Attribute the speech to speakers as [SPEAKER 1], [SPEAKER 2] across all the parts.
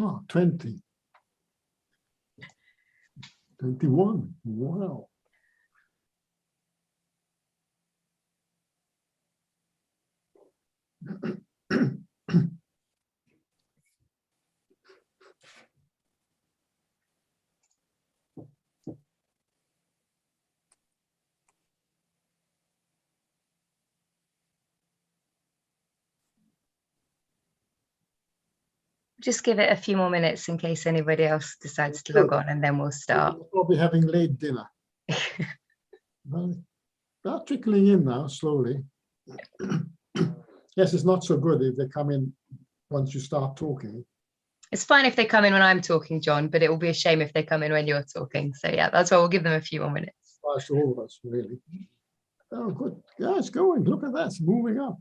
[SPEAKER 1] Oh, 20. 21. Wow.
[SPEAKER 2] Just give it a few more minutes in case anybody else decides to log on, and then we'll start.
[SPEAKER 1] We'll probably having late dinner. Well, they're trickling in now, slowly. Yes, it's not so good if they come in once you start talking.
[SPEAKER 2] It's fine if they come in when I'm talking, John, but it will be a shame if they come in when you're talking. So yeah, that's why we'll give them a few more minutes.
[SPEAKER 1] Well, to all of us, really. Oh, good. Yeah, it's going. Look at that. It's moving up.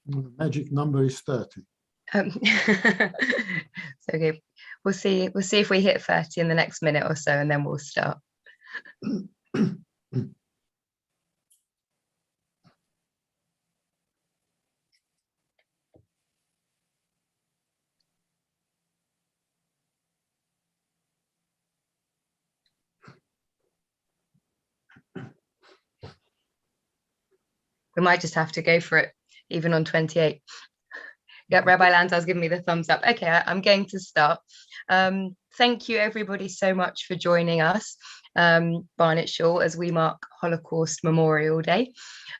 [SPEAKER 1] The magic number is 30.
[SPEAKER 2] So okay, we'll see if we hit 30 in the next minute or so, and then we'll start. We might just have to go for it, even on 28. Yeah, Rabbi Landau's giving me the thumbs up. Okay, I'm going to start. Thank you, everybody, so much for joining us, Barnet Shaw, as we mark Holocaust Memorial Day.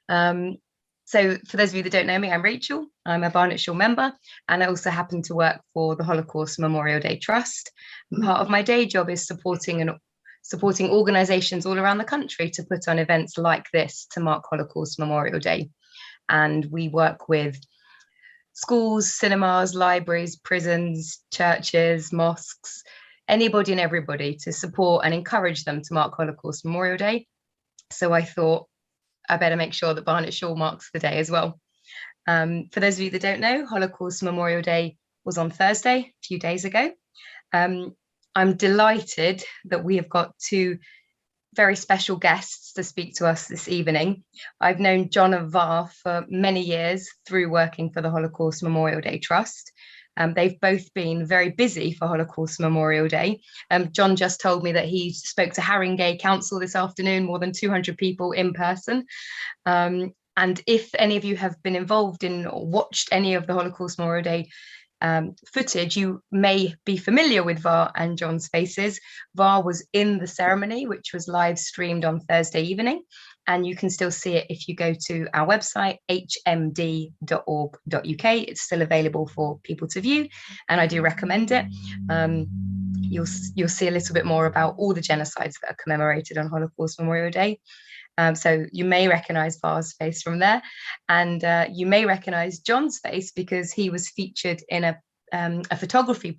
[SPEAKER 2] So for those of you that don't know me, I'm Rachel. I'm a Barnet Shaw member, and I also happen to work for the Holocaust Memorial Day Trust. Part of my day job is supporting organisations all around the country to put on events like this to mark Holocaust Memorial Day. And we work with schools, cinemas, libraries, prisons, churches, mosques, anybody and everybody to support and encourage them to mark Holocaust Memorial Day. So I thought I better make sure that Barnet Shaw marks the day as well. For those of you that don't know, Holocaust Memorial Day was on Thursday, a few days ago. I'm delighted that we have got two very special guests to speak to us this evening. I've known John and Var for many years through working for the Holocaust Memorial Day Trust. They've both been very busy for Holocaust Memorial Day. John just told me that he spoke to Haringey Council this afternoon, more than 200 people in person. And if any of you have been involved in or watched any of the Holocaust Memorial Day footage, you may be familiar with Var and John's faces. Var was in the ceremony, which was live streamed on Thursday evening, and you can still see it if you go to our website, hmd.org.uk. It's still available for people to view, and I do recommend it. You'll see a little bit more about all the genocides that are commemorated on Holocaust Memorial Day. So you may recognize Var's face from there, and you may recognize John's face because he was featured in a photography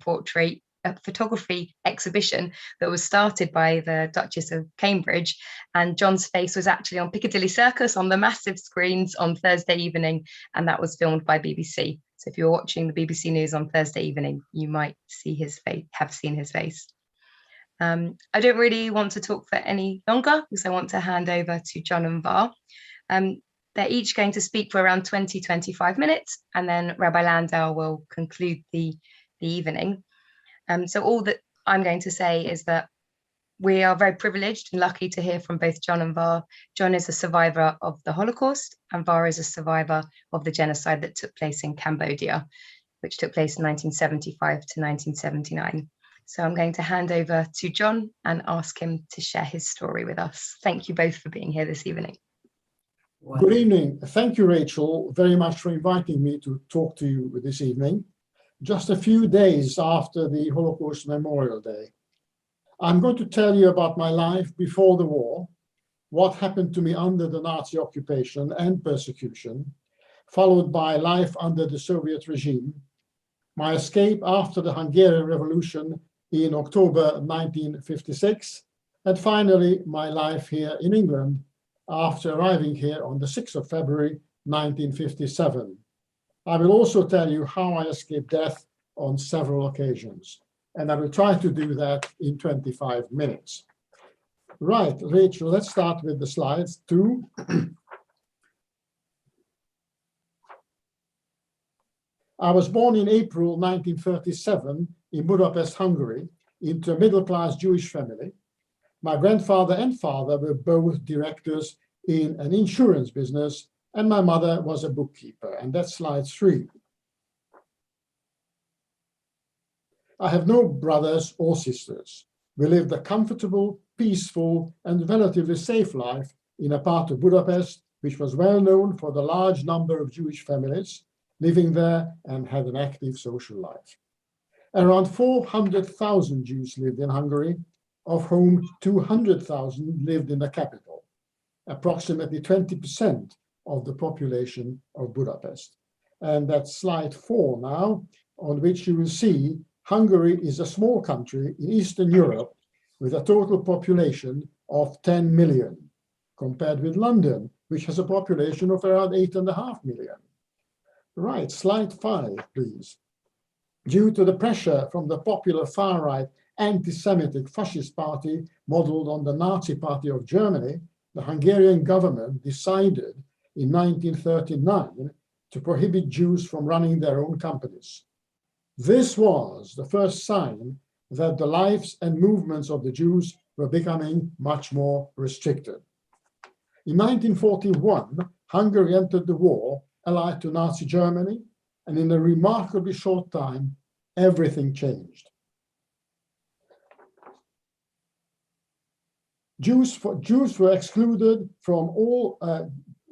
[SPEAKER 2] exhibition that was started by the Duchess of Cambridge, and John's face was actually on Piccadilly Circus on the massive screens on Thursday evening, and that was filmed by BBC. So if you're watching the BBC News on Thursday evening, you might see his face, have seen his face. I don't really want to talk for any longer because I want to hand over to John and Var. They're each going to speak for around 20-25 minutes, and then Rabbi Landau will conclude the evening. So all that I'm going to say is that We are very privileged and lucky to hear from both John and Var. John is a survivor of the Holocaust, and Var is a survivor of the genocide that took place in Cambodia, which took place in 1975 to 1979. So I'm going to hand over to John and ask him to share his story with us. Thank you both for being here this evening.
[SPEAKER 1] Good evening. Thank you, Rachel, very much for inviting me to talk to you this evening, just a few days after the Holocaust Memorial Day. I'm going to tell you about my life before the war, what happened to me under the Nazi occupation and persecution, followed by life under the Soviet regime, my escape after the Hungarian Revolution in October 1956, and finally my life here in England after arriving here on the 6th of February 1957. I will also tell you how I escaped death on several occasions, and I will try to do that in 25 minutes. Right, Rachel, let's start with the slides too. I was born in April 1937 in Budapest, Hungary, into a middle-class Jewish family. My grandfather and father were both directors in an insurance business, and my mother was a bookkeeper, and that's slide 3. I have no brothers or sisters. We lived a comfortable, peaceful, and relatively safe life in a part of Budapest, which was well known for the large number of Jewish families living there and had an active social life. Around 400,000 Jews lived in Hungary, of whom 200,000 lived in the capital, approximately 20% of the population of Budapest. And that's slide 4 now, on which you will see Hungary is a small country in Eastern Europe with a total population of 10 million, compared with London, which has a population of around 8.5 million. Right, slide 5, please. Due to the pressure from the popular far-right anti-Semitic fascist party modeled on the Nazi Party of Germany, the Hungarian government decided in 1939 to prohibit Jews from running their own companies. This was the first sign that the lives and movements of the Jews were becoming much more restricted. In 1941, Hungary entered the war allied to Nazi Germany, and in a remarkably short time, everything changed. Jews were excluded from all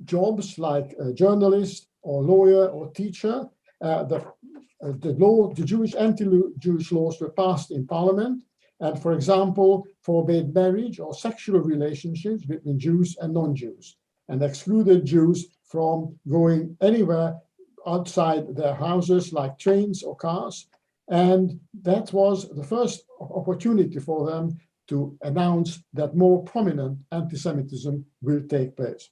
[SPEAKER 1] jobs like a journalist or lawyer or teacher. The Jewish anti-Jewish laws were passed in parliament and, for example, forbade marriage or sexual relationships between Jews and non-Jews and excluded Jews from going anywhere outside their houses like trains or cars. And that was the first opportunity for them to announce that more prominent anti-Semitism will take place.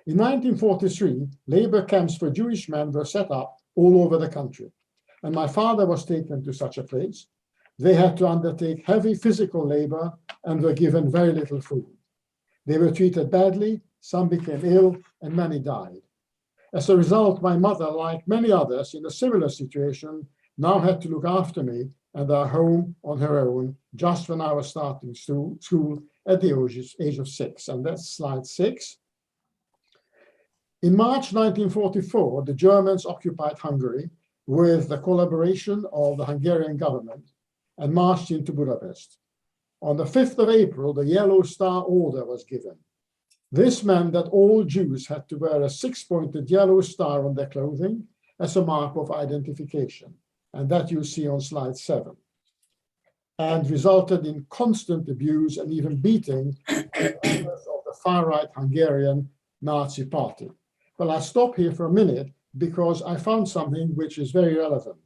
[SPEAKER 1] In 1943, labor camps for Jewish men were set up all over the country. And my father was taken to such a place. They had to undertake heavy physical labor and were given very little food. They were treated badly, some became ill, and many died. As a result, my mother, like many others in a similar situation, now had to look after me and our home on her own just when I was starting school at the age of 6. And that's slide 6. In March 1944, the Germans occupied Hungary with the collaboration of the Hungarian government and marched into Budapest. On the 5th of April, the Yellow Star Order was given. This meant that all Jews had to wear a 6-pointed yellow star on their clothing as a mark of identification, and that you see on slide 7, and resulted in constant abuse and even beating of the far-right Hungarian Nazi party. Well, I'll stop here for a minute because I found something which is very relevant.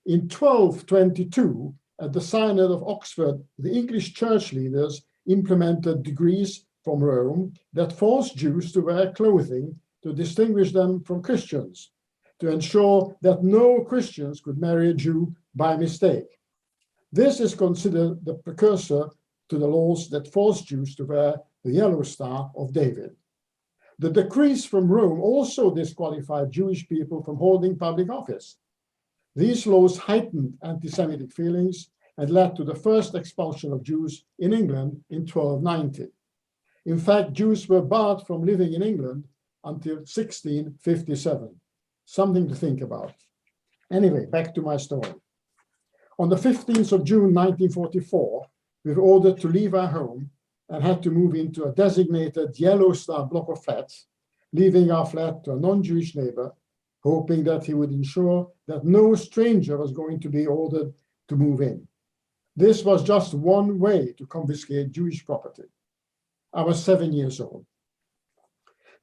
[SPEAKER 1] In 1222, at the Synod of Oxford, the English church leaders implemented decrees from Rome that forced Jews to wear clothing to distinguish them from Christians, to ensure that no Christians could marry a Jew by mistake. This is considered the precursor to the laws that forced Jews to wear the yellow star of David. The decrees from Rome also disqualified Jewish people from holding public office. These laws heightened anti-Semitic feelings and led to the first expulsion of Jews in England in 1290. In fact, Jews were barred from living in England until 1657. Something to think about. Anyway, back to my story. On the 15th of June 1944, we were ordered to leave our home and had to move into a designated yellow star block of flats, leaving our flat to a non-Jewish neighbor, hoping that he would ensure that no stranger was going to be ordered to move in. This was just one way to confiscate Jewish property. I was 7 years old.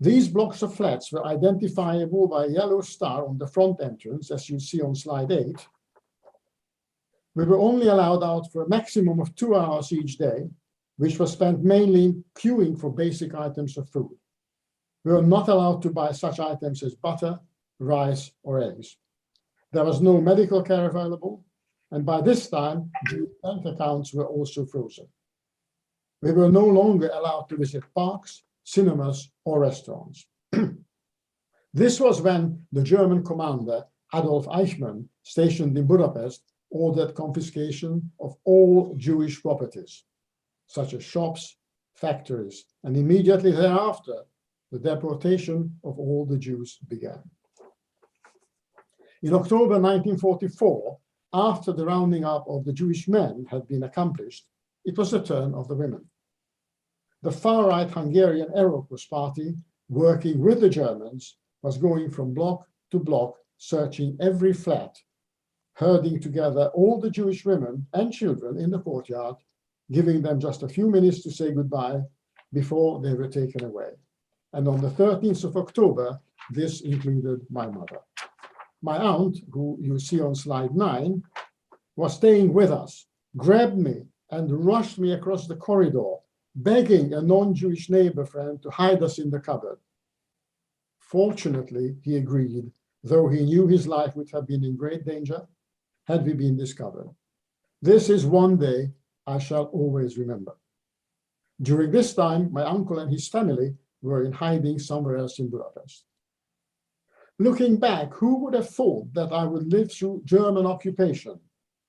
[SPEAKER 1] These blocks of flats were identifiable by a yellow star on the front entrance, as you see on slide 8. We were only allowed out for a maximum of 2 hours each day, which was spent mainly queuing for basic items of food. We were not allowed to buy such items as butter, rice, or eggs. There was no medical care available, and by this time, Jewish bank accounts were also frozen. We were no longer allowed to visit parks, cinemas, or restaurants. This was when the German commander, Adolf Eichmann, stationed in Budapest, ordered confiscation of all Jewish properties, such as shops, factories, and immediately thereafter, the deportation of all the Jews began. In October 1944, after the rounding up of the Jewish men had been accomplished, it was the turn of the women. The far-right Hungarian Erős Party, working with the Germans, was going from block to block, searching every flat, herding together all the Jewish women and children in the courtyard, giving them just a few minutes to say goodbye before they were taken away. And on the 13th of October, this included my mother. My aunt, who you see on slide 9, was staying with us, grabbed me and rushed me across the corridor, begging a non-Jewish neighbor friend to hide us in the cupboard. Fortunately, he agreed, though he knew his life would have been in great danger had we been discovered. This is one day I shall always remember. During this time, my uncle and his family were in hiding somewhere else in Budapest. Looking back, who would have thought that I would live through German occupation,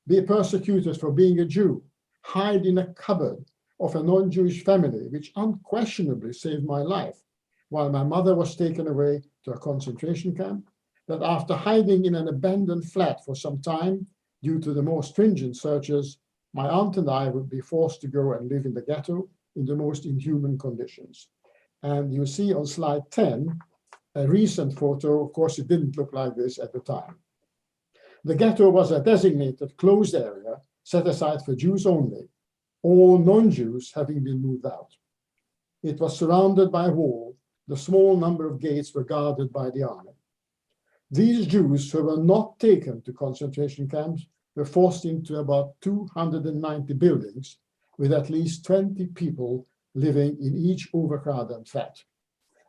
[SPEAKER 1] be persecuted for being a Jew, hide in a cupboard of a non-Jewish family, which unquestionably saved my life, while my mother was taken away to a concentration camp, that after hiding in an abandoned flat for some time, due to the more stringent searches, my aunt and I would be forced to go and live in the ghetto in the most inhuman conditions. And you see on slide 10, a recent photo. Of course, it didn't look like this at the time. The ghetto was a designated closed area set aside for Jews only, all non-Jews having been moved out. It was surrounded by a wall. The small number of gates were guarded by the army. These Jews who were not taken to concentration camps were forced into about 290 buildings with at least 20 people living in each overcrowded flat,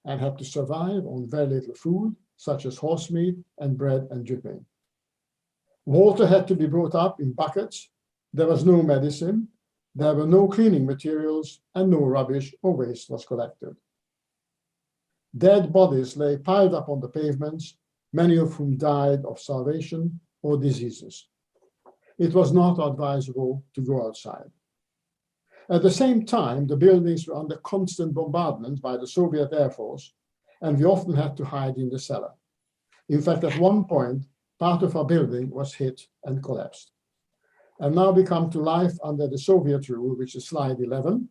[SPEAKER 1] and had to survive on very little food, such as horse meat and bread and dripping. Water had to be brought up in buckets. There was no medicine. There were no cleaning materials, and no rubbish or waste was collected. Dead bodies lay piled up on the pavements, many of whom died of starvation or diseases. It was not advisable to go outside. At the same time, the buildings were under constant bombardment by the Soviet Air Force, and we often had to hide in the cellar. In fact, at one point, part of our building was hit and collapsed. And now we come to life under the Soviet rule, which is slide 11.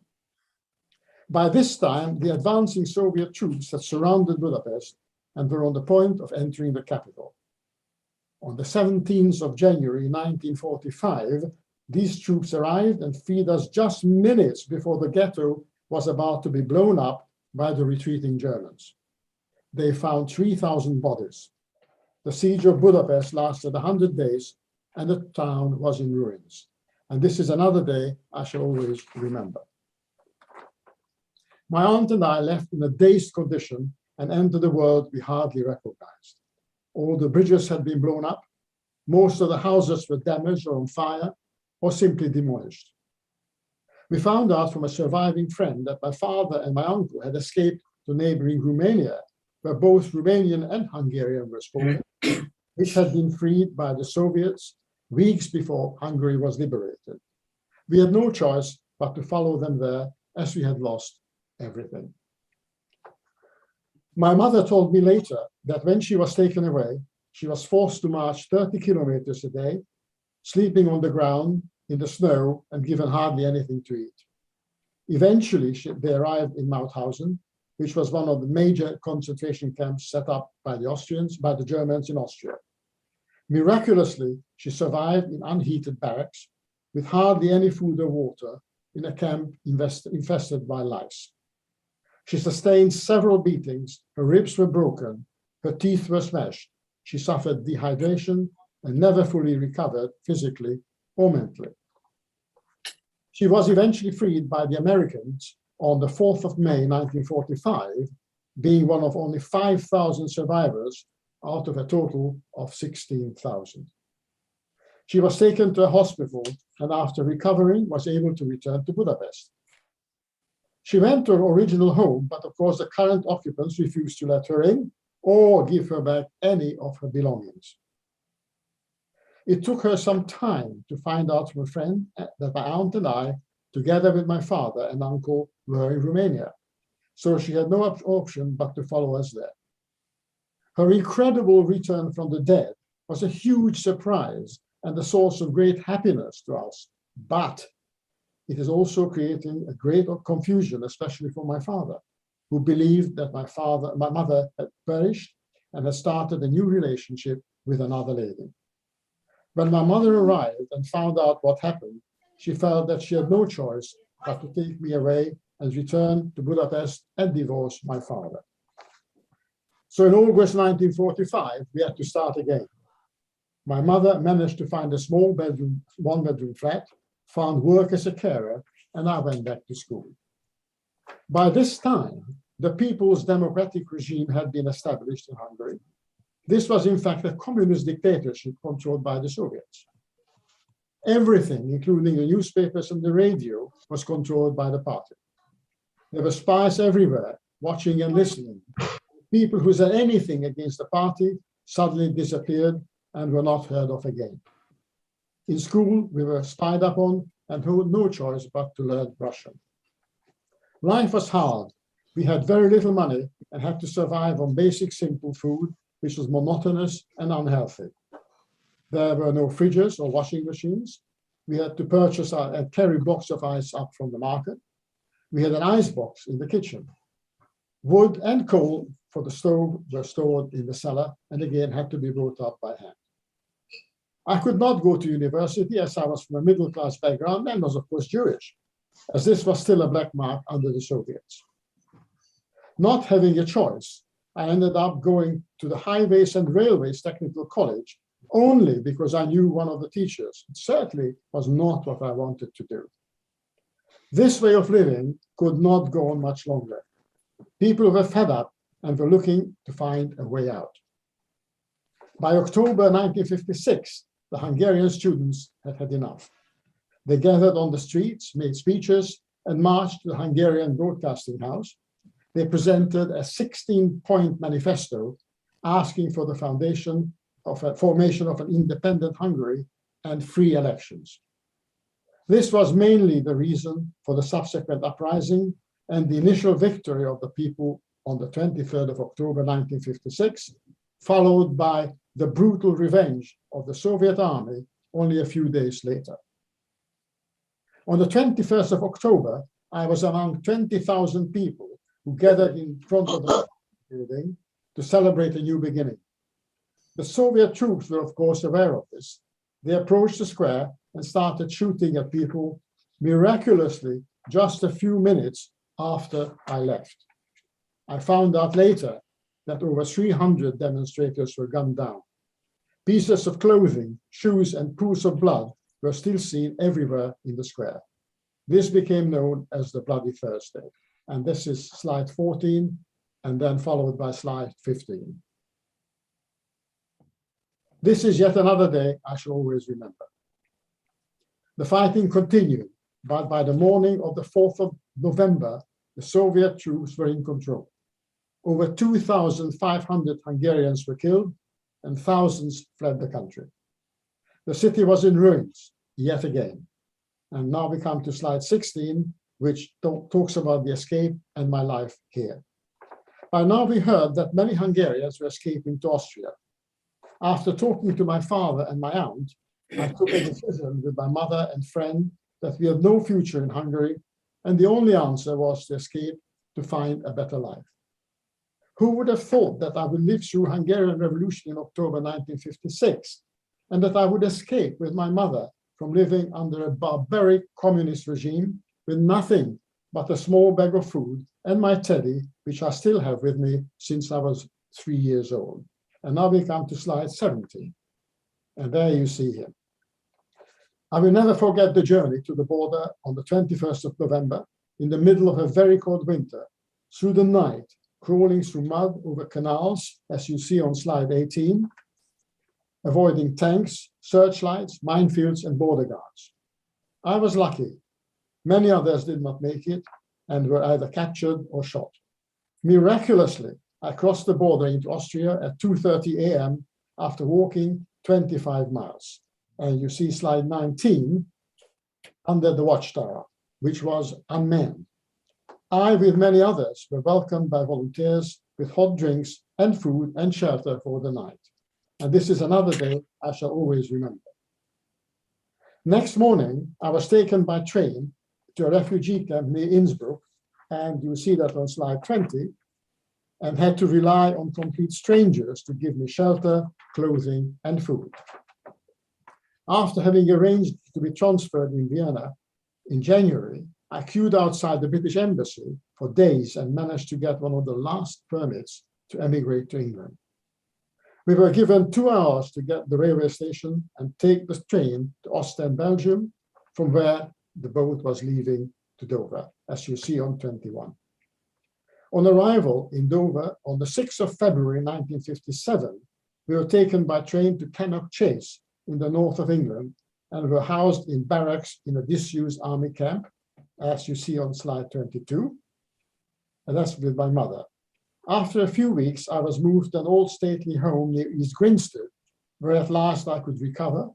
[SPEAKER 1] By this time, the advancing Soviet troops had surrounded Budapest and were on the point of entering the capital. On the 17th of January, 1945, these troops arrived and freed us just minutes before the ghetto was about to be blown up by the retreating Germans. They found 3,000 bodies. The siege of Budapest lasted 100 days, and the town was in ruins. And this is another day I shall always remember. My aunt and I left in a dazed condition and entered a world we hardly recognized. All the bridges had been blown up. Most of the houses were damaged or on fire, or simply demolished. We found out from a surviving friend that my father and my uncle had escaped to neighboring Romania, where both Romanian and Hungarian were spoken, which had been freed by the Soviets weeks before Hungary was liberated. We had no choice but to follow them there, as we had lost everything. My mother told me later that when she was taken away, she was forced to march 30 kilometers a day, sleeping on the ground in the snow and given hardly anything to eat. Eventually, they arrived in Mauthausen, which was one of the major concentration camps set up by the Germans in Austria. Miraculously, she survived in unheated barracks with hardly any food or water in a camp infested by lice. She sustained several beatings, her ribs were broken, her teeth were smashed, she suffered dehydration and never fully recovered physically or mentally. She was eventually freed by the Americans on the 4th of May, 1945, being one of only 5,000 survivors out of a total of 16,000. She was taken to a hospital and after recovering was able to return to Budapest. She went to her original home, but of course the current occupants refused to let her in or give her back any of her belongings. It took her some time to find out from a friend that my aunt and I, together with my father and uncle, were in Romania. So she had no option but to follow us there. Her incredible return from the dead was a huge surprise and a source of great happiness to us, but it is also creating a great confusion, especially for my father, who believed that my mother had perished and had started a new relationship with another lady. When my mother arrived and found out what happened, she felt that she had no choice but to take me away and return to Budapest and divorce my father. So in August 1945, we had to start again. My mother managed to find a small bedroom, one-bedroom flat, found work as a carer, and I went back to school. By this time, the People's Democratic regime had been established in Hungary. This was in fact a communist dictatorship controlled by the Soviets. Everything, including the newspapers and the radio, was controlled by the party. There were spies everywhere, watching and listening. People who said anything against the party suddenly disappeared and were not heard of again. In school, we were spied upon and had no choice but to learn Russian. Life was hard. We had very little money and had to survive on basic, simple food, which was monotonous and unhealthy. There were no fridges or washing machines. We had to purchase and carry blocks of ice up from the market. We had an ice box in the kitchen. Wood and coal for the stove were stored in the cellar and again had to be brought up by hand. I could not go to university as I was from a middle-class background and was of course Jewish, as this was still a black mark under the Soviets. Not having a choice, I ended up going to the Highways and Railways Technical College only because I knew one of the teachers. It certainly was not what I wanted to do. This way of living could not go on much longer. People were fed up and were looking to find a way out. By October 1956, the Hungarian students had had enough. They gathered on the streets, made speeches, and marched to the Hungarian Broadcasting House. They presented a 16-point manifesto asking for the formation of an independent Hungary and free elections. This was mainly the reason for the subsequent uprising and the initial victory of the people on the 23rd of October 1956, followed by the brutal revenge of the Soviet army only a few days later. On the 21st of October, I was among 20,000 people who gathered in front of the building to celebrate a new beginning. The Soviet troops were, of course, aware of this. They approached the square and started shooting at people miraculously just a few minutes after I left. I found out later that over 300 demonstrators were gunned down. Pieces of clothing, shoes, and pools of blood were still seen everywhere in the square. This became known as the Bloody Thursday. And this is slide 14, and then followed by slide 15. This is yet another day I shall always remember. The fighting continued, but by the morning of the 4th of November, the Soviet troops were in control. Over 2,500 Hungarians were killed and thousands fled the country. The city was in ruins yet again. And now we come to slide 16, which talks about the escape and my life here. By now we heard that many Hungarians were escaping to Austria. After talking to my father and my aunt, I took a decision with my mother and friend that we had no future in Hungary, and the only answer was to escape to find a better life. Who would have thought that I would live through Hungarian Revolution in October 1956, and that I would escape with my mother from living under a barbaric communist regime with nothing but a small bag of food and my teddy, which I still have with me since I was 3 years old. And now we come to slide 17. And there you see him. I will never forget the journey to the border on the 21st of November, in the middle of a very cold winter, through the night, crawling through mud over canals, as you see on slide 18, avoiding tanks, searchlights, minefields, and border guards. I was lucky. Many others did not make it and were either captured or shot. Miraculously, I crossed the border into Austria at 2:30 a.m. after walking 25 miles. And you see slide 19 under the watchtower, which was unmanned. I, with many others, were welcomed by volunteers with hot drinks and food and shelter for the night. And this is another day I shall always remember. Next morning, I was taken by train to a refugee camp near Innsbruck, and you see that on slide 20, and had to rely on complete strangers to give me shelter, clothing, and food. After having arranged to be transferred in Vienna in January, I queued outside the British Embassy for days and managed to get one of the last permits to emigrate to England. We were given 2 hours to get the railway station and take the train to Ostend, Belgium, from where the boat was leaving to Dover, as you see on 21. On arrival in Dover on the 6th of February 1957, we were taken by train to Cannock Chase in the north of England and were housed in barracks in a disused army camp, as you see on slide 22, and that's with my mother. After a few weeks, I was moved to an old stately home near East Grinstead, where at last I could recover,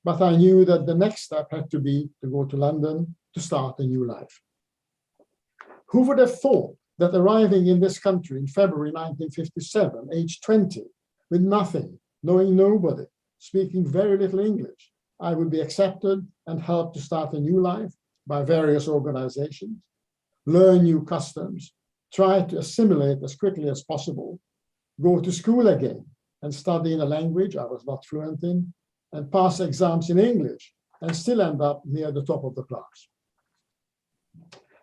[SPEAKER 1] but I knew that the next step had to be to go to London to start a new life. Who would have thought that arriving in this country in February 1957, age 20, with nothing, knowing nobody, speaking very little English, I would be accepted and helped to start a new life by various organizations, learn new customs, try to assimilate as quickly as possible, go to school again and study in a language I was not fluent in, and pass exams in English and still end up near the top of the class.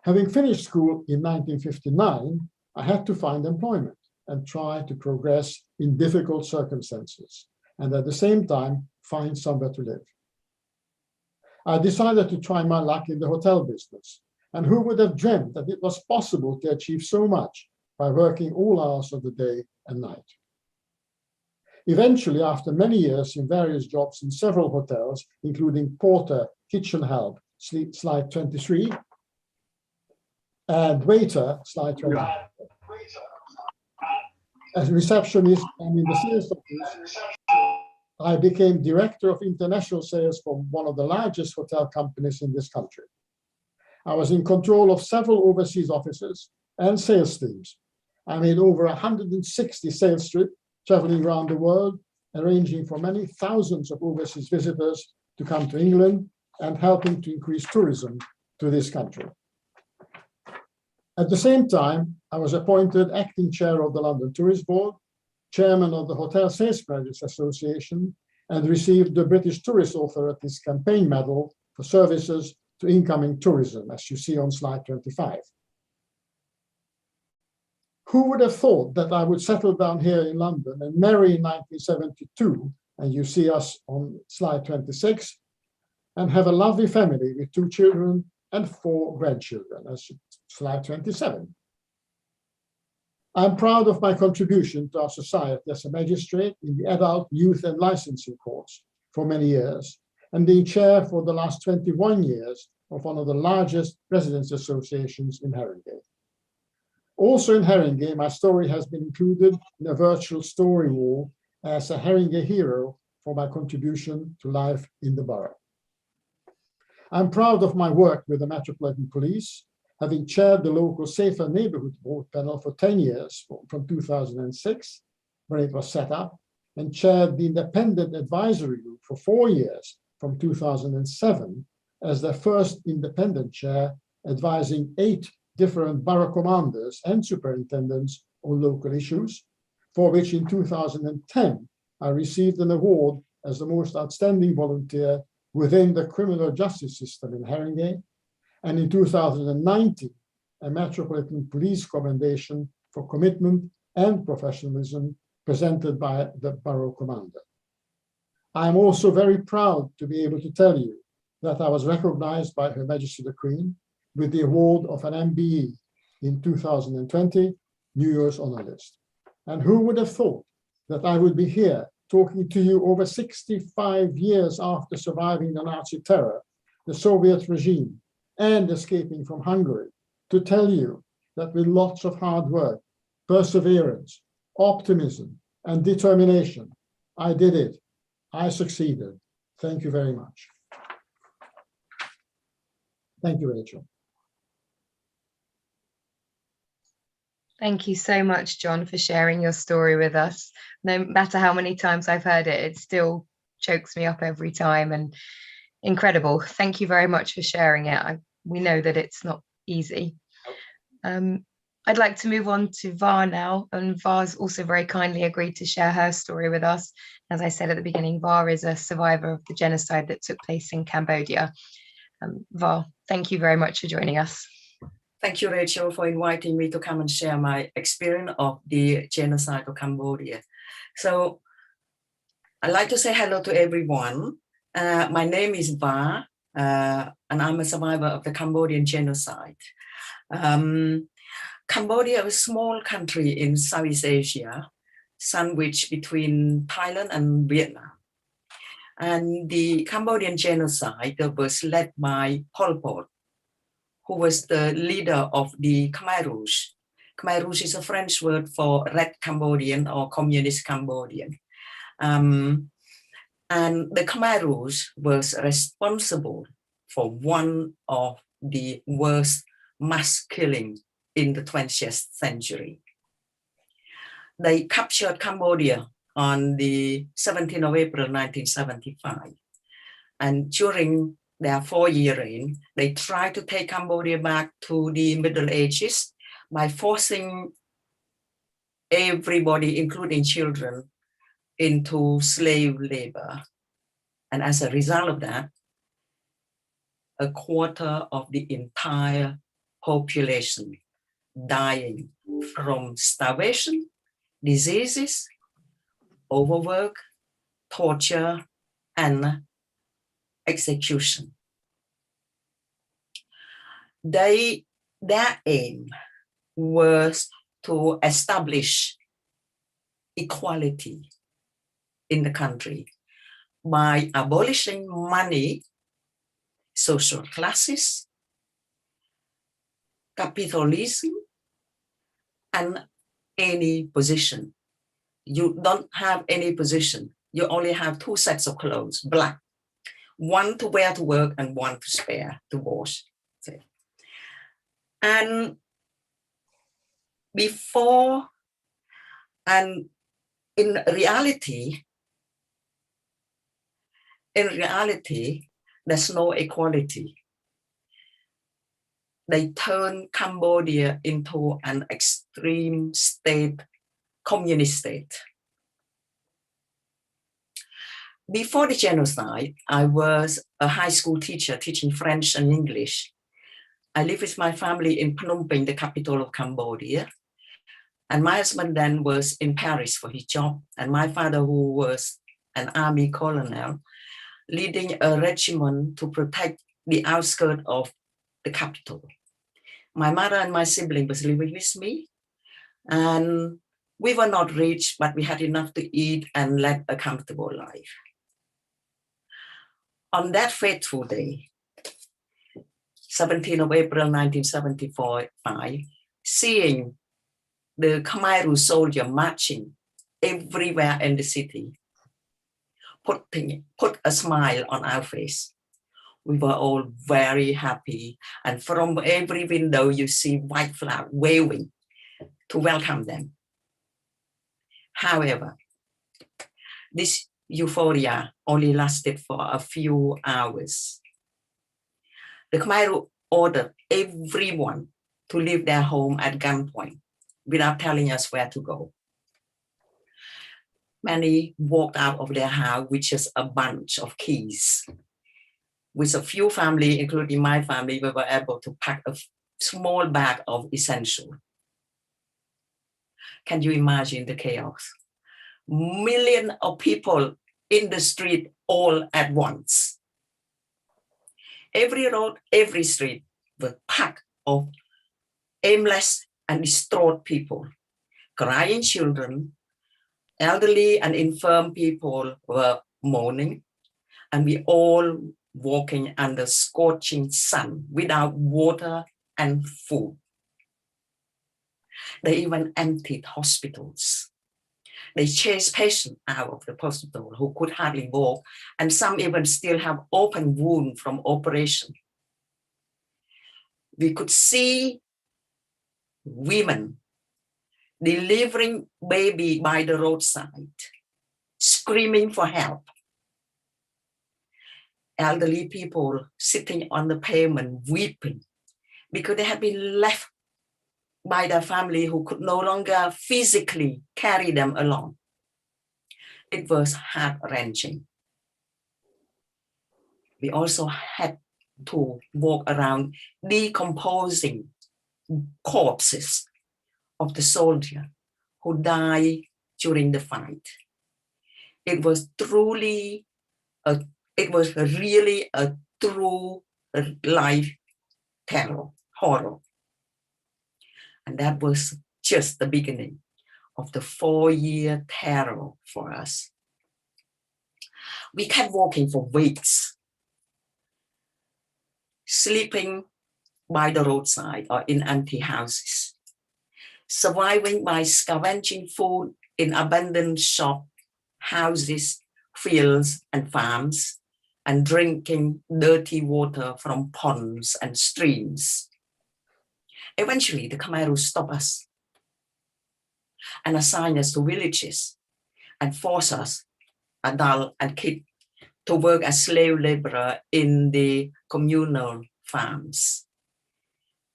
[SPEAKER 1] Having finished school in 1959, I had to find employment and try to progress in difficult circumstances, and at the same time, find somewhere to live. I decided to try my luck in the hotel business, and who would have dreamt that it was possible to achieve so much by working all hours of the day and night. Eventually, after many years in various jobs in several hotels, including porter, kitchen help, slide 23, and waiter, slide 20, as a receptionist and in the sales office, I became director of international sales for one of the largest hotel companies in this country. I was in control of several overseas offices and sales teams. I made over 160 sales trips, traveling around the world, arranging for many thousands of overseas visitors to come to England and helping to increase tourism to this country. At the same time, I was appointed acting chair of the London Tourist Board, chairman of the Hotel Sales Managers Association, and received the British Tourist Authority's campaign medal for services to incoming tourism, as you see on slide 25. Who would have thought that I would settle down here in London and marry in 1972, and you see us on slide 26, and have a lovely family with 2 children and 4 grandchildren, as slide 27. I'm proud of my contribution to our society as a magistrate in the adult, youth, and licensing courts for many years, and being chair for the last 21 years of one of the largest residents' associations in Haringey. Also in Haringey, my story has been included in a virtual story wall as a Haringey hero for my contribution to life in the borough. I'm proud of my work with the Metropolitan Police, having chaired the local Safer Neighborhood Board panel for 10 years, from 2006, when it was set up, and chaired the Independent Advisory Group for 4 years, from 2007, as their first independent chair, advising 8 different borough commanders and superintendents on local issues, for which in 2010, I received an award as the most outstanding volunteer within the criminal justice system in Haringey, and in 2019, a Metropolitan Police Commendation for commitment and professionalism presented by the borough commander. I am also very proud to be able to tell you that I was recognized by Her Majesty the Queen with the award of an MBE in 2020 New Year's Honour List. And who would have thought that I would be here talking to you over 65 years after surviving the Nazi terror, the Soviet regime, and escaping from Hungary, to tell you that with lots of hard work, perseverance, optimism, and determination, I did it. I succeeded. Thank you very much. Thank you, Rachel.
[SPEAKER 2] Thank you so much, John, for sharing your story with us. No matter how many times I've heard it, it still chokes me up every time, and incredible. Thank you very much for sharing it. We know that it's not easy. I'd like to move on to Var now, and Var's also very kindly agreed to share her story with us. As I said at the beginning, Var is a survivor of the genocide that took place in Cambodia. Var, thank you very much for joining us.
[SPEAKER 3] Thank you, Rachel, for inviting me to come and share my experience of the genocide of Cambodia. So I'd like to say hello to everyone. My name is Var, and I'm a survivor of the Cambodian genocide. Cambodia is a small country in Southeast Asia, sandwiched between Thailand and Vietnam. And the Cambodian genocide was led by Pol Pot, who was the leader of the Khmer Rouge. Khmer Rouge is a French word for Red Cambodian or Communist Cambodian. And the Khmer Rouge was responsible for one of the worst mass killings in the 20th century. They captured Cambodia on the 17th of April, 1975. And during their 4-year reign, they tried to take Cambodia back to the Middle Ages by forcing everybody, including children, into slave labor. And as a result of that, a quarter of the entire population dying from starvation, diseases, overwork, torture, and execution. Their aim was to establish equality in the country by abolishing money, social classes, capitalism, and any position. You don't have any position. You only have 2 sets of clothes, black. One to wear to work and one to spare, to wash. And before, and in reality, there's no equality. They turned Cambodia into an extreme state, communist state. Before the genocide, I was a high school teacher teaching French and English. I lived with my family in Phnom Penh, the capital of Cambodia. And my husband then was in Paris for his job. And my father, who was an army colonel, leading a regiment to protect the outskirts of the capital. My mother and my sibling was living with me. And we were not rich, but we had enough to eat and led a comfortable life. On that fateful day, 17th of April, 1975, seeing the Khmer Rouge soldier marching everywhere in the city, put a smile on our face. We were all very happy, and from every window you see white flag waving to welcome them. However, this euphoria only lasted for a few hours. The Khmer ordered everyone to leave their home at gunpoint without telling us where to go. Many walked out of their house with just a bunch of keys. With a few families, including my family, we were able to pack a small bag of essentials. Can you imagine the chaos? Millions of people in the street all at once. Every road, every street was packed of aimless and distraught people. Crying children, elderly and infirm people were mourning, and we all walking under scorching sun without water and food. They even emptied hospitals. They chased patients out of the hospital who could hardly walk, and some even still have open wounds from operation. We could see women delivering baby by the roadside, screaming for help. Elderly people sitting on the pavement weeping because they had been left by their family who could no longer physically carry them along. It was heart-wrenching. We also had to walk around decomposing corpses of the soldier who died during the fight. It was really a true life terror, horror. And that was just the beginning of the 4-year terror for us. We kept walking for weeks, sleeping by the roadside or in empty houses, surviving by scavenging food in abandoned shops, houses, fields, and farms, and drinking dirty water from ponds and streams. Eventually, the Khmer stopped us and assigned us to villages and forced us, adults and kids, to work as slave laborer in the communal farms.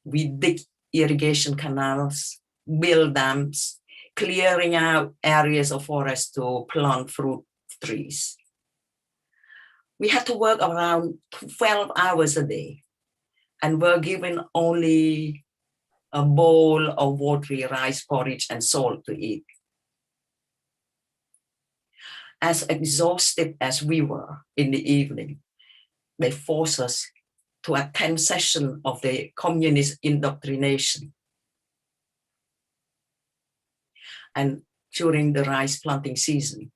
[SPEAKER 3] We dig irrigation canals, build dams, clearing out areas of forest to plant fruit trees. We had to work around 12 hours a day and were given only a bowl of watery rice porridge and salt to eat. As exhausted as we were in the evening, they forced us to attend session of the communist indoctrination. And during the rice planting season,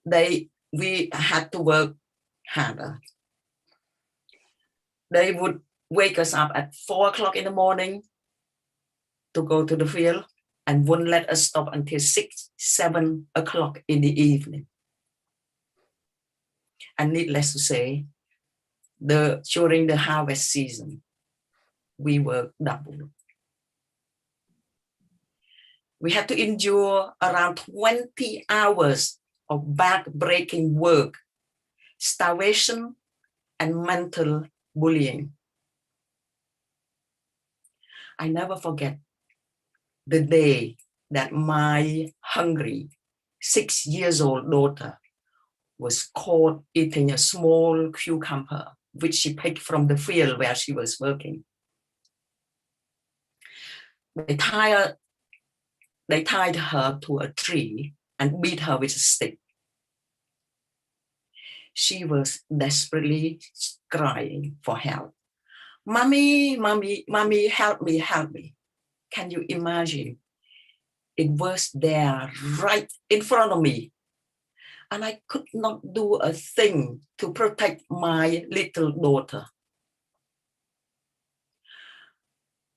[SPEAKER 3] we had to work harder. They would wake us up at 4 o'clock in the morning to go to the field and wouldn't let us stop until 6, 7 o'clock in the evening. And needless to say, during the harvest season, we worked double. We had to endure around 20 hours of back-breaking work, starvation, and mental bullying. I never forget the day that my hungry 6-year-old daughter was caught eating a small cucumber, which she picked from the field where she was working. They tied her to a tree and beat her with a stick. She was desperately crying for help. Mommy, mommy, mommy, help me, help me. Can you imagine? It was there right in front of me. And I could not do a thing to protect my little daughter.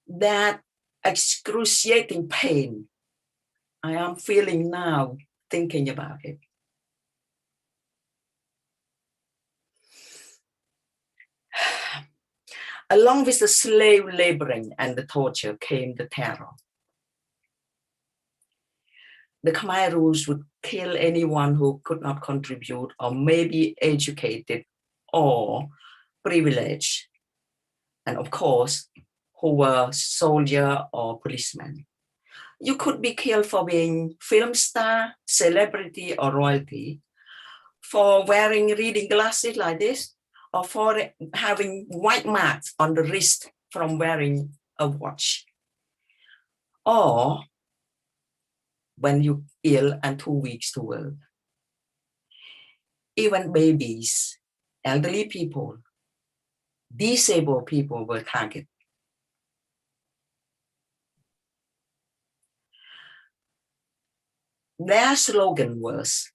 [SPEAKER 3] That excruciating pain I am feeling now, thinking about it. Along with the slave laboring and the torture came the terror. The Khmer rules would kill anyone who could not contribute or maybe educated or privileged, and of course, who were soldier or policemen. You could be killed for being film star, celebrity, or royalty, for wearing reading glasses like this, or for having white marks on the wrist from wearing a watch, or when you're ill and too weak to work. Even babies, elderly people, disabled people were targeted. Their slogan was,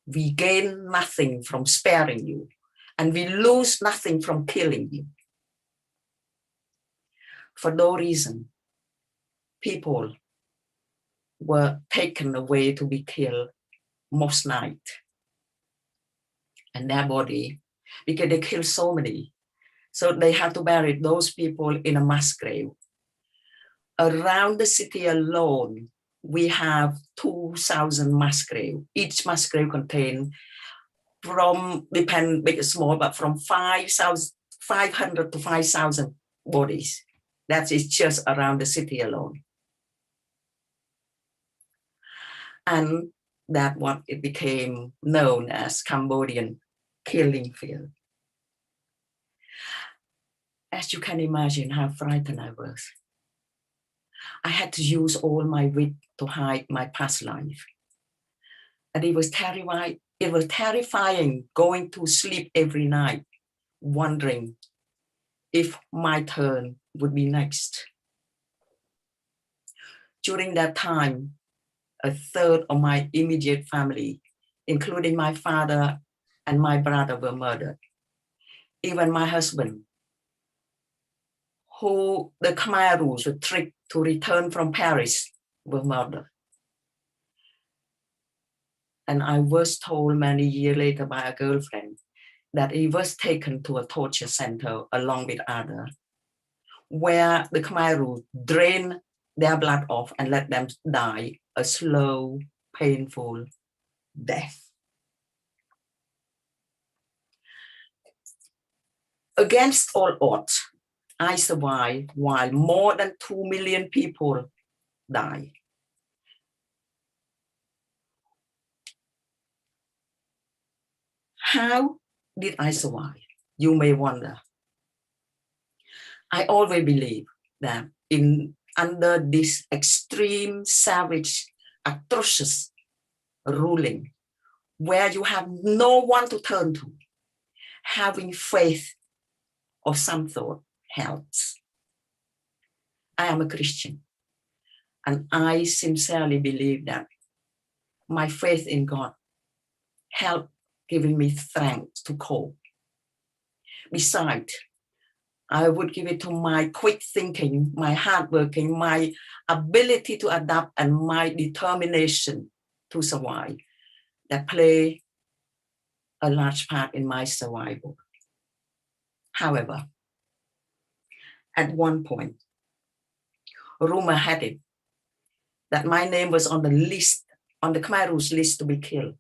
[SPEAKER 3] "We gain nothing from sparing you, and we lose nothing from killing you." For no reason, people were taken away to be killed most night. And their body, because they killed so many, so they had to bury those people in a mass grave. Around the city alone, we have 2,000 mass graves. Each mass grave contains from, depend big or small, but from 500 to 5,000 bodies. That is just around the city alone. And that what it became known as Cambodian killing field. As you can imagine how frightened I was. I had to use all my wit to hide my past life. And it was terrifying. It was terrifying going to sleep every night, wondering if my turn would be next. During that time, a third of my immediate family, including my father and my brother, were murdered. Even my husband, who the Khmer rules were tricked to return from Paris, were murdered. And I was told many years later by a girlfriend that he was taken to a torture center along with others, where the Khmer rules drain their blood off and let them die a slow, painful death. Against all odds, I survived while more than 2 million people died. How did I survive? You may wonder. I always believe that under this extreme, savage, atrocious ruling, where you have no one to turn to, having faith of some sort helps. I am a Christian, and I sincerely believe that my faith in God helped giving me strength to cope. Besides, I would give it to my quick thinking, my hardworking, my ability to adapt, and my determination to survive that play a large part in my survival. However, at one point, rumor had it that my name was on the list, on the Khmer Rouge list to be killed.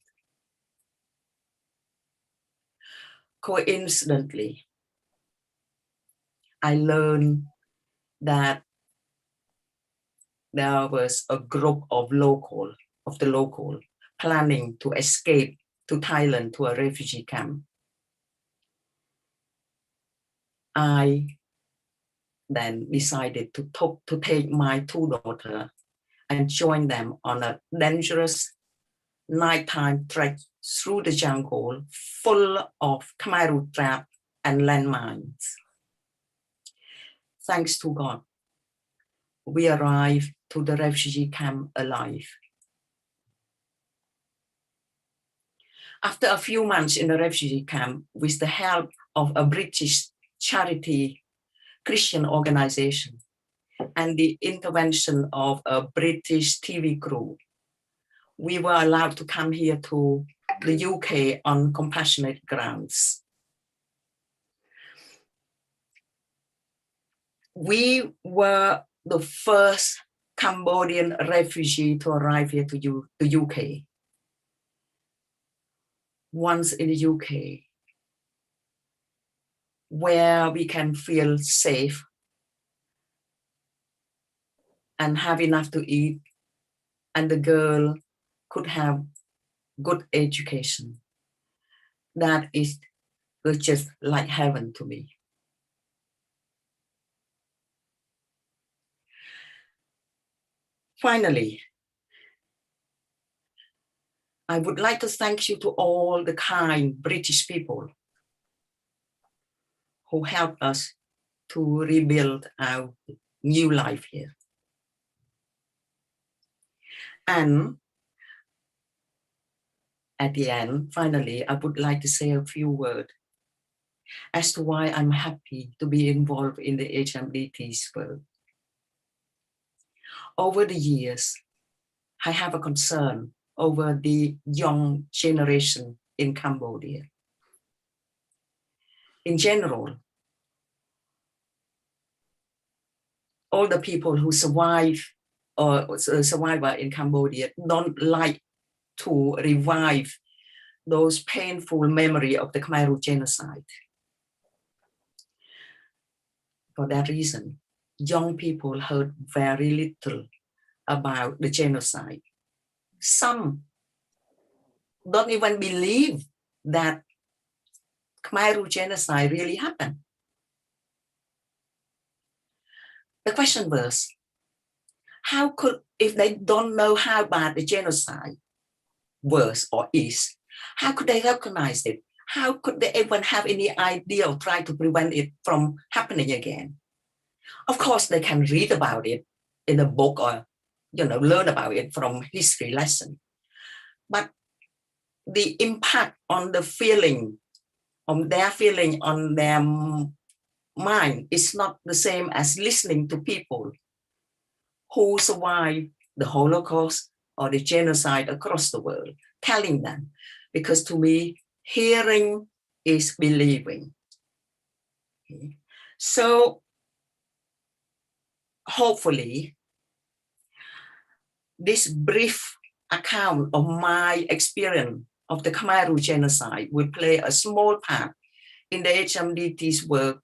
[SPEAKER 3] Coincidentally, I learned that there was a group of the local planning to escape to Thailand to a refugee camp. I then decided to take my two daughters and join them on a dangerous nighttime trek through the jungle full of Khmer Rouge traps and landmines. Thanks to God, we arrived to the refugee camp alive. After a few months in the refugee camp, with the help of a British charity Christian organization and the intervention of a British TV crew, we were allowed to come here to the UK on compassionate grounds. we were the first Cambodian refugee to arrive here to UK. Once in the UK, where we can feel safe and have enough to eat, and the girl could have good education. That was just like heaven to me. Finally, I would like to thank you to all the kind British people who helped us to rebuild our new life here. And at the end, finally, I would like to say a few words as to why I'm happy to be involved in the HMDT's work. Over the years, I have a concern over the young generation in Cambodia. In general, all the people who survive or survivor in Cambodia don't like to revive those painful memory of the Khmer Rouge genocide. For that reason, young people heard very little about the genocide. Some don't even believe that Khmer Rouge genocide really happened. The question was, how could, if they don't know how bad the genocide was or is, how could they recognize it? How could they even have any idea or try to prevent it from happening again? Of course, they can read about it in a book or, learn about it from history lesson. But the impact on the feeling, on their mind is not the same as listening to people who survived the Holocaust or the genocide across the world, telling them. Because to me, hearing is believing. Okay. So hopefully, this brief account of my experience of the Khmer Rouge genocide will play a small part in the HMDT's work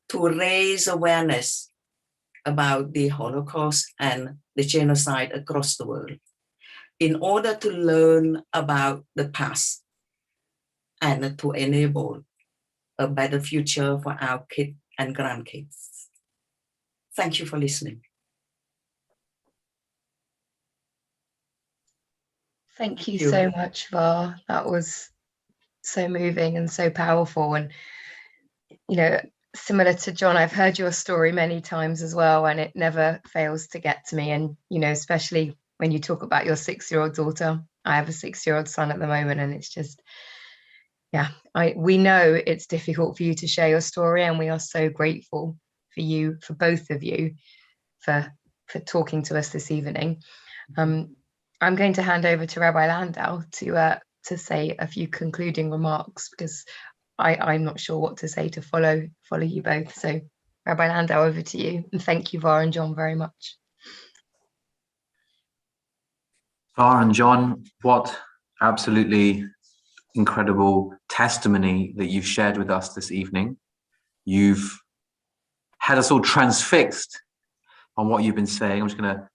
[SPEAKER 3] to raise awareness about the Holocaust and the genocide across the world in order to learn about the past and to enable a better future for our kids and grandkids. Thank you for listening.
[SPEAKER 2] Thank you so much, Var. That was so moving and so powerful. And, similar to John, I've heard your story many times as well, and it never fails to get to me. And, especially when you talk about your 6-year-old daughter. I have a 6-year-old son at the moment, and it's just, we know it's difficult for you to share your story, and we are so grateful for you, for both of you, for talking to us this evening. I'm going to hand over to Rabbi Landau to say a few concluding remarks, because I'm not sure what to say to follow you both. So Rabbi Landau, over to you. And thank you, Var and John, very much.
[SPEAKER 4] Var and John, what absolutely incredible testimony that you've shared with us this evening. You've had us all transfixed on what you've been saying. I'm just going to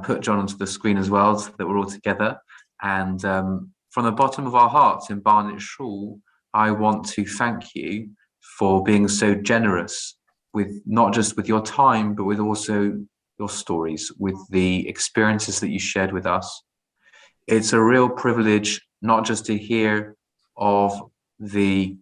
[SPEAKER 4] put John onto the screen as well, so that we're all together. And from the bottom of our hearts in Barnet Shul, I want to thank you for being so generous with not just with your time, but with also your stories, with the experiences that you shared with us. It's a real privilege not just to hear of the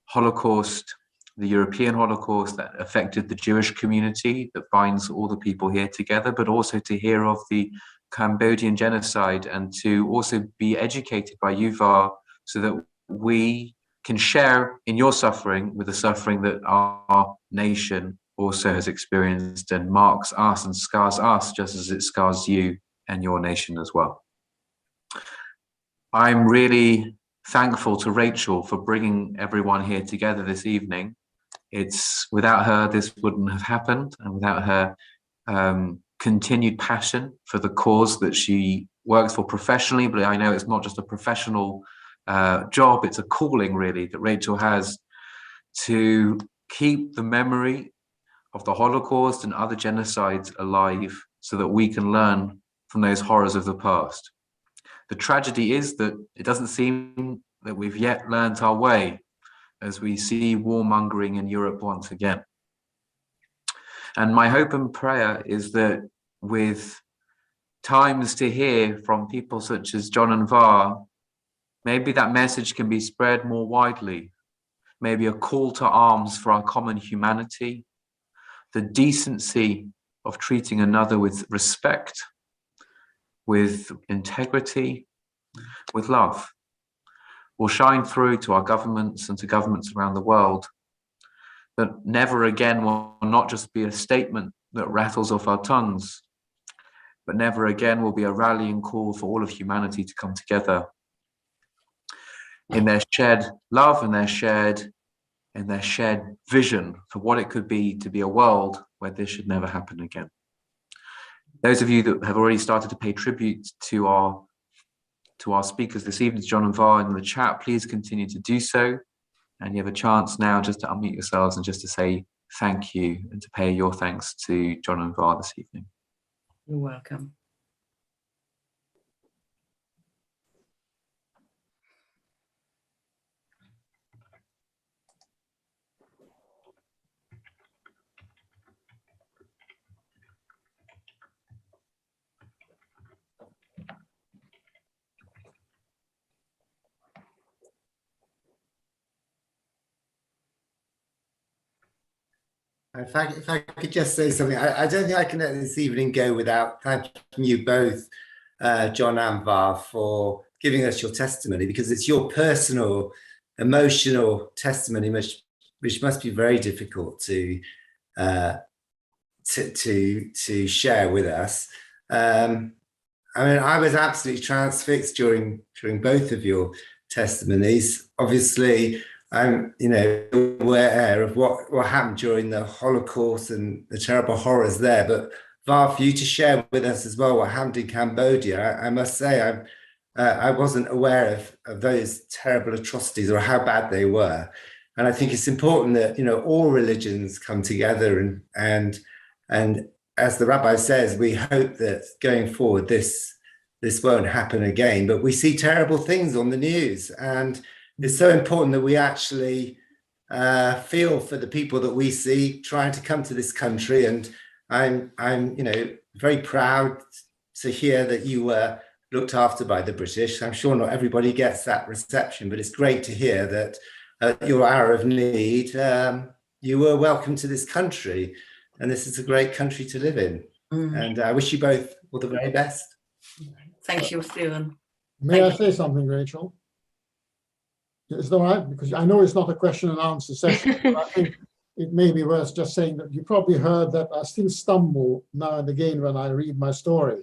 [SPEAKER 4] Holocaust, the European Holocaust that affected the Jewish community, that binds all the people here together, but also to hear of the Cambodian genocide and to also be educated by you, Var, so that we can share in your suffering with the suffering that our nation also has experienced and marks us and scars us just as it scars you and your nation as well. I'm really thankful to Rachel for bringing everyone here together this evening It's without her, this wouldn't have happened, and without her continued passion for the cause that she works for professionally. But I know it's not just a professional job, it's a calling really that Rachel has to keep the memory of the Holocaust and other genocides alive so that we can learn from those horrors of the past. The tragedy is that it doesn't seem that we've yet learnt our way as we see warmongering in Europe once again. And my hope and prayer is that with times to hear from people such as John and Var, maybe that message can be spread more widely, maybe a call to arms for our common humanity, the decency of treating another with respect, with integrity, with love, will shine through to our governments and to governments around the world. That never again will not just be a statement that rattles off our tongues, but never again will be a rallying call for all of humanity to come together in their shared love and their shared vision for what it could be to be a world where this should never happen again. Those of you that have already started to pay tribute to our speakers this evening, John and Var, in the chat, please continue to do so. And you have a chance now just to unmute yourselves and just to say thank you and to pay your thanks to John and Var this evening.
[SPEAKER 3] You're welcome.
[SPEAKER 5] If I could just say something, I don't think I can let this evening go without thanking you both, John and Var, for giving us your testimony, because it's your personal, emotional testimony, which must be very difficult to share with us. I mean, I was absolutely transfixed during both of your testimonies. Obviously, I'm, aware of what happened during the Holocaust and the terrible horrors there. But Var, for you to share with us as well what happened in Cambodia, I must say I wasn't aware of those terrible atrocities or how bad they were. And I think it's important that all religions come together and as the rabbi says, we hope that going forward this won't happen again. But we see terrible things on the news, and it's so important that we actually feel for the people that we see trying to come to this country. And I'm very proud to hear that you were looked after by the British. I'm sure not everybody gets that reception, but it's great to hear that at your hour of need, you were welcome to this country. And this is a great country to live in. And I wish you both all the very best.
[SPEAKER 3] Thank you, Stephen.
[SPEAKER 1] May I say something, Rachel? Is that all right? Because I know it's not a question and answer session, but I think it may be worth just saying that you probably heard that I still stumble now and again when I read my story.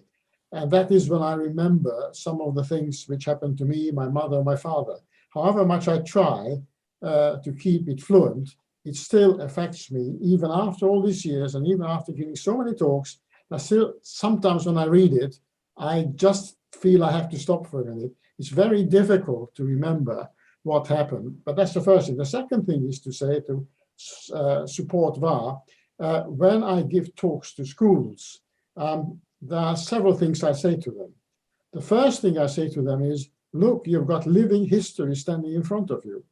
[SPEAKER 1] And that is when I remember some of the things which happened to me, my mother, my father. However much I try to keep it fluent, it still affects me, even after all these years, and even after giving so many talks. I still, sometimes when I read it, I just feel I have to stop for a minute. It's very difficult to remember what happened, but that's the first thing. The second thing is to say, to support Var, when I give talks to schools, there are several things I say to them. The first thing I say to them is, look, you've got living history standing in front of you.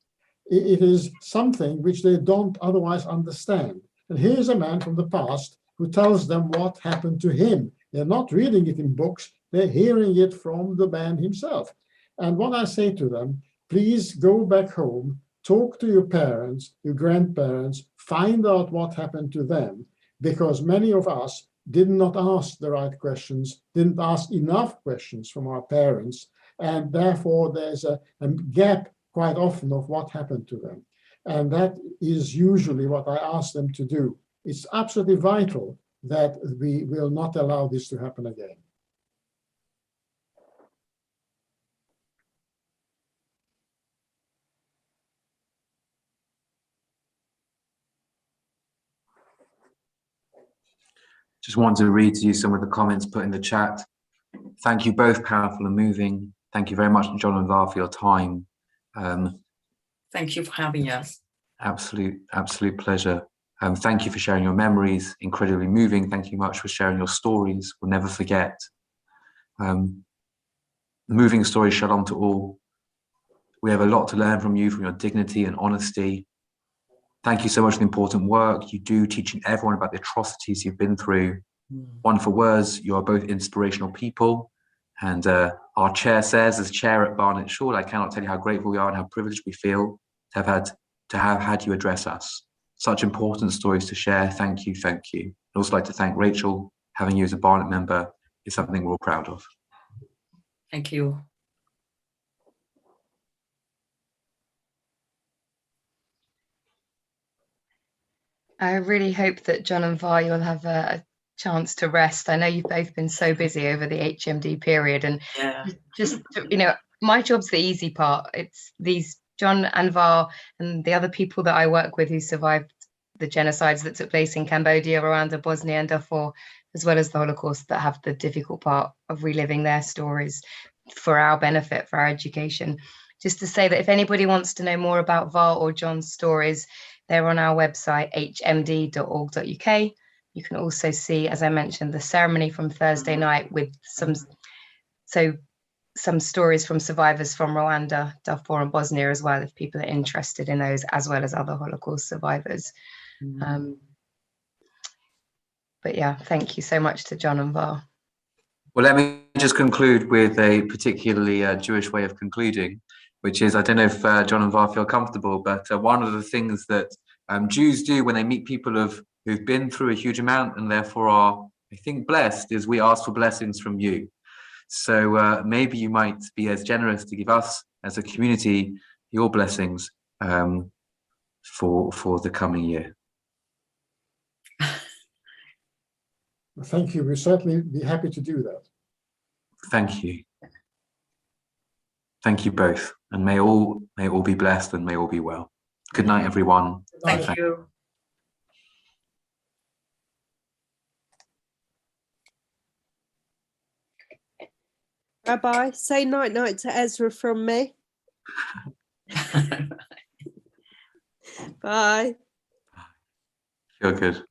[SPEAKER 1] It is something which they don't otherwise understand. And here's a man from the past who tells them what happened to him. They're not reading it in books, they're hearing it from the man himself. And what I say to them, please go back home, talk to your parents, your grandparents, find out what happened to them, because many of us did not ask the right questions, didn't ask enough questions from our parents, and therefore there's a gap quite often of what happened to them. And that is usually what I ask them to do. It's absolutely vital that we will not allow this to happen again.
[SPEAKER 4] Just want to read to you some of the comments put in the chat. Thank you both, powerful and moving. Thank you very much, John and Var, for your time.
[SPEAKER 3] Thank you for having us.
[SPEAKER 4] Absolute pleasure. Thank you for sharing your memories, incredibly moving. Thank you much for sharing your stories. We'll never forget. Moving stories, shalom to all. We have a lot to learn from you, from your dignity and honesty. Thank you so much for the important work you do, teaching everyone about the atrocities you've been through. Wonderful words. You are both inspirational people. And our chair says, as chair at Barnet Shore, I cannot tell you how grateful we are and how privileged we feel to have had you address us. Such important stories to share. Thank you, thank you. I'd also like to thank Rachel. Having you as a Barnet member is something we're all proud of.
[SPEAKER 3] Thank you.
[SPEAKER 2] I really hope that John and Var, you'll have a chance to rest. I know you've both been so busy over the HMD period, and just, you know, my job's the easy part. It's these John and Var and the other people that I work with who survived the genocides that took place in Cambodia, Rwanda, Bosnia and Darfur, as well as the Holocaust, that have the difficult part of reliving their stories for our benefit, for our education. Just to say that if anybody wants to know more about Var or John's stories, they're on our website, hmd.org.uk. You can also see, as I mentioned, the ceremony from Thursday night with some stories from survivors from Rwanda, Darfur and Bosnia as well, if people are interested in those, as well as other Holocaust survivors. But yeah, thank you so much to John and Var.
[SPEAKER 4] Well, let me just conclude with a particularly Jewish way of concluding, which is, I don't know if John and Var feel comfortable, but one of the things that Jews do when they meet people who've been through a huge amount and therefore are, I think, blessed, is we ask for blessings from you. So maybe you might be as generous to give us as a community your blessings for the coming year.
[SPEAKER 1] Thank you. We'll certainly be happy to do that.
[SPEAKER 4] Thank you. Thank you both. And may all be blessed and may all be well. Good night, everyone.
[SPEAKER 3] Thank you.
[SPEAKER 6] Rabbi, say night-night to Ezra from me. Bye.
[SPEAKER 4] Feel good.